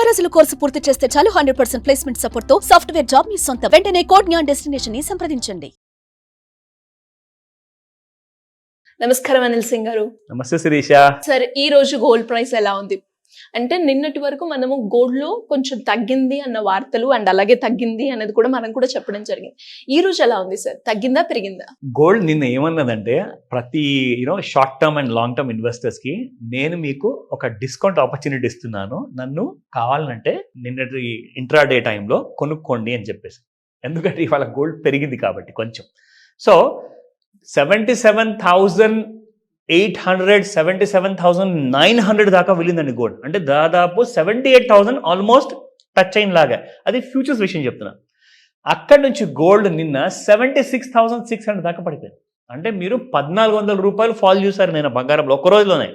రోజుల కోర్సు పూర్తి చేస్తే చాలు 100% ప్లేస్మెంట్ సపోర్ట్ తో సాఫ్ట్వేర్ జాబ్ మీ సొంత. వెంటనే కోడ్ జ్ఞాన్ డెస్టినేషన్ ని సంప్రదించండి. నమస్కారం అనిల్ సింగ్ గారు. నమస్తే శిరీష. సార్, ఈ రోజు గోల్డ్ ప్రైస్ ఎలా ఉంది? అంటే నిన్నటి వరకు మనము గోల్డ్ లో కొంచెం తగ్గింది అన్న వార్తలు అండ్ అలాగే తగ్గింది అనేది కూడా మనం కూడా చెప్పడం జరిగింది. ఈ రోజు ఎలా ఉంది సార్? తగ్గిందా పెరిగిందా? గోల్డ్ నిన్న ఏమన్నదంటే ప్రతి short term and long term investors కి నేను మీకు ఒక డిస్కౌంట్ ఆపర్చునిటీ ఇస్తున్నాను, నన్ను కావాలంటే నిన్నటి ఇంట్రాడే టైంలో కొనుక్కోండి అని చెప్పేసి. ఎందుకంటే ఇవాళ గోల్డ్ పెరిగింది కాబట్టి కొంచెం. సో 77,800 77,900 దాకా వెళ్ళిందండి గోల్డ్. అంటే దాదాపు 78,000 ఆల్మోస్ట్ టచ్ అయిన లాగా. అది ఫ్యూచర్స్ విషయం చెప్తున్నా. అక్కడి నుంచి గోల్డ్ నిన్న 76,600 దాకా పడిపోయింది. అంటే మీరు 1,400 రూపాయలు ఫాల్ చూసారు నేను బంగారంలో ఒక్క రోజులోనే.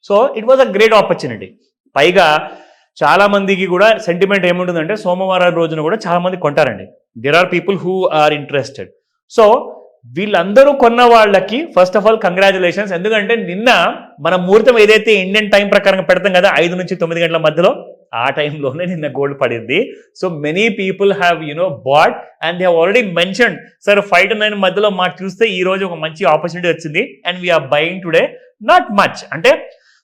So it was a great opportunity. పైగా చాలా మందికి కూడా సెంటిమెంట్ ఏముంటుందంటే సోమవారం రోజున కూడా చాలా మంది కొంటారండి. There are people who are interested. So వీళ్ళందరూ కొన్న వాళ్ళకి ఫస్ట్ ఆఫ్ ఆల్ కంగ్రాచులేషన్స్. ఎందుకంటే నిన్న మన ముహూర్తం ఏదైతే ఇండియన్ టైం ప్రకారంగా పెడతాం కదా 5 నుంచి 9 గంటల మధ్యలో, ఆ టైంలోనే నిన్న గోల్డ్ పడింది. So many people have bought and they have already mentioned sir 5 to 9 మధ్యలో మాకు చూస్తే ఈ రోజు ఒక మంచి ఆపర్చునిటీ వచ్చింది and we are buying today. Not much, అంటే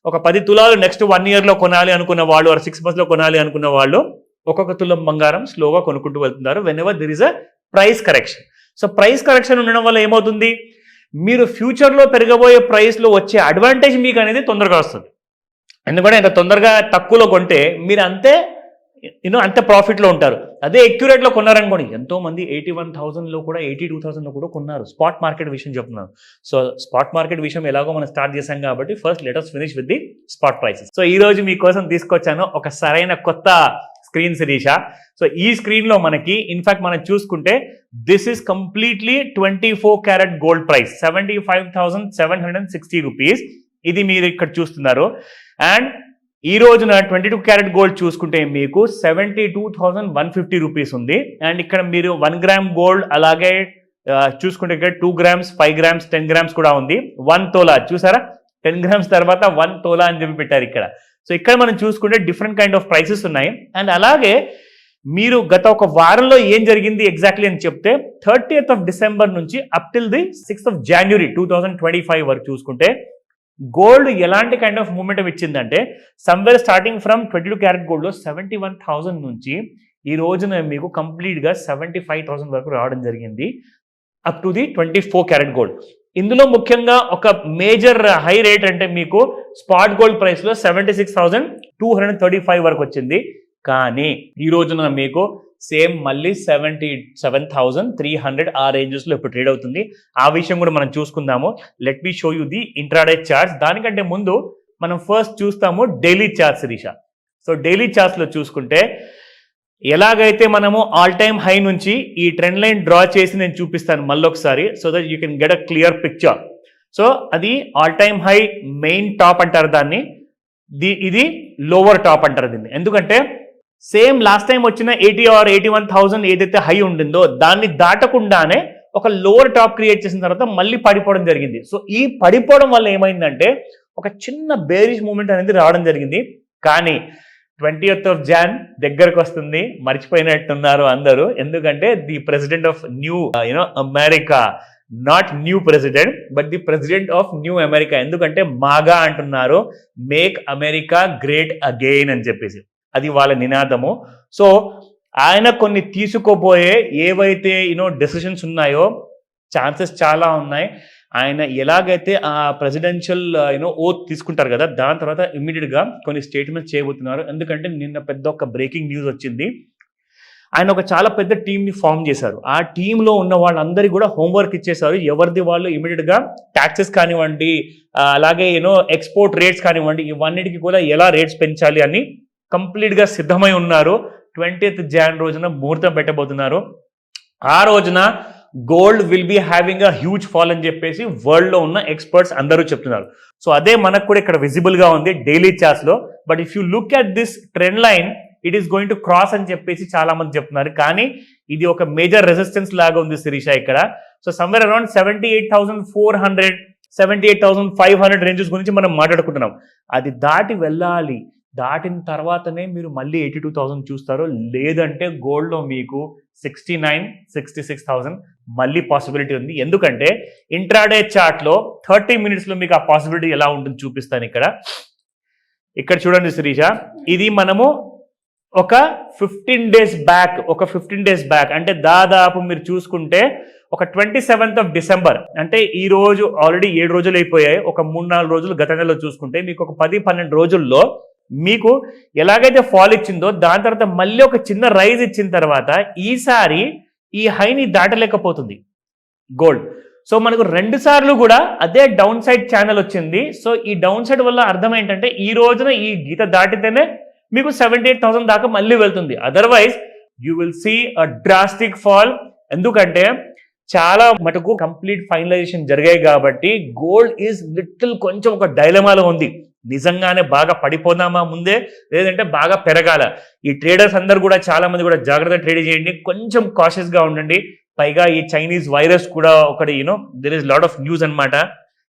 ఒక 10 తులాలు నెక్స్ట్ 1 year లో కొనాలి అనుకున్న వాళ్ళు, 6 months లో కొనాలి అనుకున్న వాళ్ళు ఒక్కొక్క తులం బంగారం స్లోగా కొనుక్కుంటూ వెళ్తున్నారు when ever there is a price correction. So price correction ఉండడం వల్ల ఏమవుతుంది, మీరు ఫ్యూచర్లో పెరగబోయే ప్రైస్లో వచ్చే అడ్వాంటేజ్ మీకు అనేది తొందరగా వస్తుంది. ఎందుకంటే ఇంత తొందరగా తక్కువలో కొంటే మీరు అంతే ప్రాఫిట్లో ఉంటారు. అదే అక్యురేట్లో కొన్నారనుకోండి, ఎంతోమంది 81,000లో కూడా 82,000లో కూడా కొన్నారు. స్పాట్ మార్కెట్ విషయం చెప్తున్నారు. సో స్పాట్ మార్కెట్ విషయం ఎలాగో మనం స్టార్ట్ చేశాం కాబట్టి first let us finish with the spot prices. So ఈ రోజు మీకోసం తీసుకొచ్చాను ఒక సరైన కొత్త స్క్రీన్ శిరీష. సో ఈ స్క్రీన్లో మనకి ఇన్ఫాక్ట్ మనం చూసుకుంటే this is completely 24 carat gold price 75,760 rupees. ఇది మీరు ఇక్కడ చూస్తున్నారు. అండ్ ఈ రోజున 22 క్యారెట్ గోల్డ్ చూసుకుంటే మీకు 72,150 రూపీస్ ఉంది. అండ్ ఇక్కడ మీరు 1 గ్రామ్ గోల్డ్ అలాగే చూసుకుంటే ఇక్కడ 2 grams 5 grams 10 grams కూడా ఉంది. 1 తోలా చూసారా, 10 grams తర్వాత 1 తోలా అని చెప్పి పెట్టారు ఇక్కడ. సో ఇక్కడ మనం చూసుకుంటే డిఫరెంట్ కైండ్ ఆఫ్ ప్రైసెస్ ఉన్నాయి. అండ్ అలాగే మీరు గత ఒక వారంలో ఏం జరిగింది ఎగ్జాక్ట్లీ అని చెప్తే 30th of December నుంచి up till the 6th of January 2025 వరకు చూసుకుంటే గోల్డ్ ఎలాంటి కైండ్ ఆఫ్ మూమెంట్ ఇచ్చిందంటే సమ్వేర్ స్టార్టింగ్ ఫ్రమ్ 22 క్యారెట్ గోల్డ్లో 71,000 నుంచి ఈ రోజున మీకు కంప్లీట్గా 75,000 వరకు రావడం జరిగింది up to the 24 carat gold. ఇందులో ముఖ్యంగా ఒక మేజర్ హై రేట్ అంటే మీకు స్పాట్ గోల్డ్ ప్రైస్లో 76,235 వరకు వచ్చింది. కానీ ఈ రోజున మీకు సేమ్ మళ్ళీ 77,300 ఆ రేంజెస్లో ఇప్పుడు ట్రేడ్ అవుతుంది. ఆ విషయం కూడా మనం చూసుకుందాము. Let me show you the intraday charts. దానికంటే ముందు మనం ఫస్ట్ చూస్తాము daily charts Sirisha. So daily చార్ట్స్లో చూసుకుంటే ఎలాగైతే మనము ఆల్ టైమ్ హై నుంచి ఈ ట్రెండ్ లైన్ డ్రా చేసి నేను చూపిస్తాను మళ్ళొకసారి, so that you can get a clear picture. So అది all time high main top అంటారు దాన్ని, ఇది లోవర్ టాప్ అంటారు దీన్ని. ఎందుకంటే సేమ్ లాస్ట్ టైం వచ్చిన 80 or 81,000 ఏదైతే హై ఉండిందో దాన్ని దాటకుండానే ఒక లోవర్ టాప్ క్రియేట్ చేసిన తర్వాత మళ్ళీ పడిపోవడం జరిగింది. సో ఈ పడిపోవడం వల్ల ఏమైందంటే ఒక చిన్న బేరిష్ మూమెంట్ అనేది రావడం జరిగింది. కానీ 20th of Jan దగ్గరకు వస్తుంది, మర్చిపోయినట్టున్నారు అందరూ. ఎందుకంటే the president of new America, not new president but the president of new America. ఎందుకంటే మాగా అంటున్నారు, మేక్ అమెరికా గ్రేట్ అగైన్ అని చెప్పేసి. అది వాళ్ళ నినాదము. సో ఆయన కొన్ని తీసుకోబోయే ఏవైతే డెసిషన్స్ ఉన్నాయో ఛాన్సెస్ చాలా ఉన్నాయి. ఆయన ఎలాగైతే ఆ ప్రెసిడెన్షియల్ ఓత్ తీసుకుంటారు కదా, దాని తర్వాత ఇమ్మీడియట్గా కొన్ని స్టేట్మెంట్స్ చేయబోతున్నారు. ఎందుకంటే నిన్న పెద్ద ఒక బ్రేకింగ్ న్యూస్ వచ్చింది. ఆయన ఒక చాలా పెద్ద టీంని ఫామ్ చేశారు. ఆ టీంలో ఉన్న వాళ్ళందరికీ కూడా హోంవర్క్ ఇచ్చేశారు. ఎవరిది వాళ్ళు ఇమీడియట్గా ట్యాక్సెస్ కానివ్వండి, అలాగే ఎక్స్పోర్ట్ రేట్స్ కానివ్వండి, ఇవన్నిటికీ కూడా ఎలా రేట్స్ పెంచాలి అని కంప్లీట్గా సిద్ధమై ఉన్నారు. 20th Jan రోజున ముహూర్తం పెట్టబోతున్నారు. ఆ రోజున gold will be having a huge fall అని చెప్పేసి వరల్డ్లో ఉన్న ఎక్స్పర్ట్స్ అందరూ చెప్తున్నారు. సో అదే మనకు కూడా ఇక్కడ విజిబుల్గా ఉంది డైలీ చార్ట్స్లో. But if you look at this trend line it is going to cross అని చెప్పేసి చాలా మంది చెప్తున్నారు. కానీ ఇది ఒక మేజర్ రెసిస్టెన్స్ లాగా ఉంది శిరీష ఇక్కడ. సో సమ్వేర్ అరౌండ్ 78,400 78,500 రేంజెస్ గురించి మనం మాట్లాడుకుంటున్నాం. అది దాటి వెళ్ళాలి. దాటిన తర్వాతనే మీరు మళ్ళీ 82,000 చూస్తారు. లేదంటే గోల్డ్లో మీకు 69,000-66,000 మళ్ళీ పాసిబిలిటీ ఉంది. ఎందుకంటే ఇంట్రాడే చార్ట్లో 30 మినిట్స్లో మీకు ఆ పాసిబిలిటీ ఎలా ఉంటుంది చూపిస్తాను. ఇక్కడ చూడండి శిరీష, ఇది మనము ఒక 15 డేస్ బ్యాక్ అంటే దాదాపు మీరు చూసుకుంటే ఒక 27th December, అంటే ఈ రోజు ఆల్రెడీ 7 రోజులు అయిపోయాయి. ఒక 3-4 రోజులు గత నెలలో చూసుకుంటే మీకు ఒక 10-12 రోజుల్లో మీకు ఎలాగైతే ఫాల్ ఇచ్చిందో దాని తర్వాత మళ్ళీ ఒక చిన్న రైజ్ ఇచ్చిన తర్వాత ఈసారి ఈ హైని దాటలేకపోతుంది గోల్డ్. సో మనకు 2 సార్లు కూడా అదే డౌన్ సైడ్ ఛానల్ వచ్చింది. సో ఈ డౌన్ సైడ్ వల్ల అర్థం ఏంటంటే ఈ రోజున ఈ గీత దాటితేనే మీకు 78,000 దాకా మళ్ళీ వెళ్తుంది. Otherwise you will see a drastic fall. ఎందుకంటే చాలా మటుకు కంప్లీట్ ఫైనలైజేషన్ జరిగాయి కాబట్టి గోల్డ్ ఈజ్ లిటిల్ కొంచెం ఒక డైలమాలో ఉంది. నిజంగానే బాగా పడిపోదామా ముందే, లేదంటే బాగా పెరగాల? ఈ ట్రేడర్స్ అందరు కూడా చాలా మంది కూడా జాగ్రత్తగా ట్రేడ్ చేయండి, కొంచెం కాషియస్ గా ఉండండి. పైగా ఈ చైనీస్ వైరస్ కూడా ఒకటి there is lot of news అన్నమాట,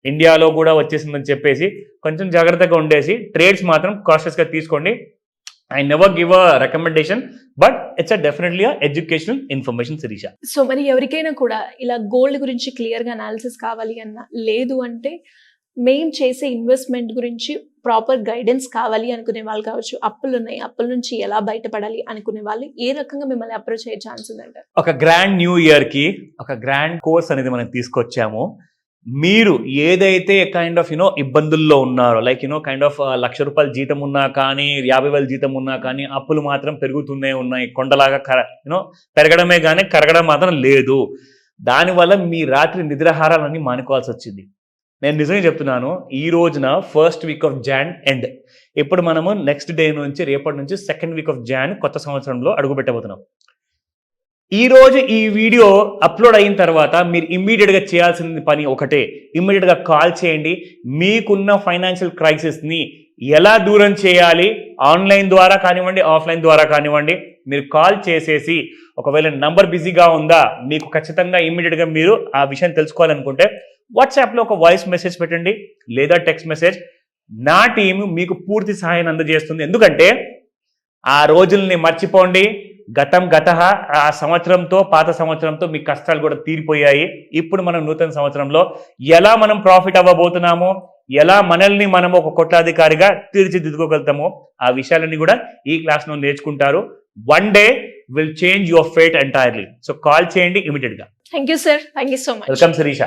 ఇండియాలో కూడా వచ్చేసిందని చెప్పేసి కొంచెం జాగ్రత్తగా ఉండేసి ట్రేడ్స్ మాత్రం కాషియస్ గా తీసుకోండి. I never give a recommendation, but it's a definitely a educational information, Sirisha. So మరి ఎవరికైనా కూడా ఇలా గోల్డ్ గురించి క్లియర్గా అనాలిసిస్ కావాలి అన్నా, లేదు అంటే మేము చేసే ఇన్వెస్ట్మెంట్ గురించి ప్రాపర్ గైడెన్స్ కావాలి అనుకునే వాళ్ళు కావచ్చు, అప్పులు ఉన్నాయి, అప్పుల నుంచి ఎలా బయటపడాలి అనుకునే వాళ్ళు ఏ రకంగా మిమ్మల్ని అప్రోచ్ అయ్యే ఛాన్స్ ఉందంటారు? ఒక గ్రాండ్ న్యూ ఇయర్ కి ఒక గ్రాండ్ కోర్స్ అనేది మనం తీసుకొచ్చాము. మీరు ఏదైతే కైండ్ ఆఫ్ ఇబ్బందుల్లో ఉన్నారో, లైక్ కైండ్ ఆఫ్ ₹1,00,000 జీతం ఉన్నా కానీ 50,000 జీతం ఉన్నా కానీ అప్పులు మాత్రం పెరుగుతూనే ఉన్నాయి, కొండలాగా పెరగడమే కానీ కరగడం మాత్రం లేదు. దానివల్ల మీ రాత్రి నిద్రాహారాలన్నీ మానుకోవాల్సి వచ్చింది. నేను నిజంగా చెప్తున్నాను, ఈ రోజున 1st week of Jan end. ఇప్పుడు మనము నెక్స్ట్ డే నుంచి రేపటి నుంచి 2nd week of Jan కొత్త సంవత్సరంలో అడుగు పెట్టబోతున్నాం. ఈ రోజు ఈ వీడియో అప్లోడ్ అయిన తర్వాత మీరు ఇమ్మీడియట్గా చేయాల్సిన పని ఒకటే, ఇమ్మీడియట్గా కాల్ చేయండి. మీకున్న ఫైనాన్షియల్ క్రైసిస్ని ఎలా దూరం చేయాలి, ఆన్లైన్ ద్వారా కానివ్వండి, ఆఫ్లైన్ ద్వారా కానివ్వండి, మీరు కాల్ చేసేసి ఒకవేళ నంబర్ బిజీగా ఉందా, మీకు ఖచ్చితంగా ఇమ్మీడియట్గా మీరు ఆ విషయం తెలుసుకోవాలనుకుంటే వాట్సాప్లో ఒక వాయిస్ మెసేజ్ పెట్టండి, లేదా టెక్స్ట్ మెసేజ్. నా టీం మీకు పూర్తి సహాయాన్ని అందజేస్తుంది. ఎందుకంటే ఆ రోజుల్ని మర్చిపోండి. గతం గతః, ఆ సంవత్సరంతో పాత సంవత్సరంతో మీ కష్టాలు కూడా తీరిపోయాయి. ఇప్పుడు మనం నూతన సంవత్సరంలో ఎలా మనం ప్రాఫిట్ అవ్వబోతున్నామో, ఎలా మనల్ని మనం ఒక కోట్లాధికారిగా తీర్చిదిద్దుకోగలుగుతామో ఆ విషయాలన్నీ కూడా ఈ క్లాస్లో నేర్చుకుంటారు. One day will change your fate entirely. So call చేయండి ఇమీడియట్ గా. Thank you sir, thank you so much. Welcome Sirisha.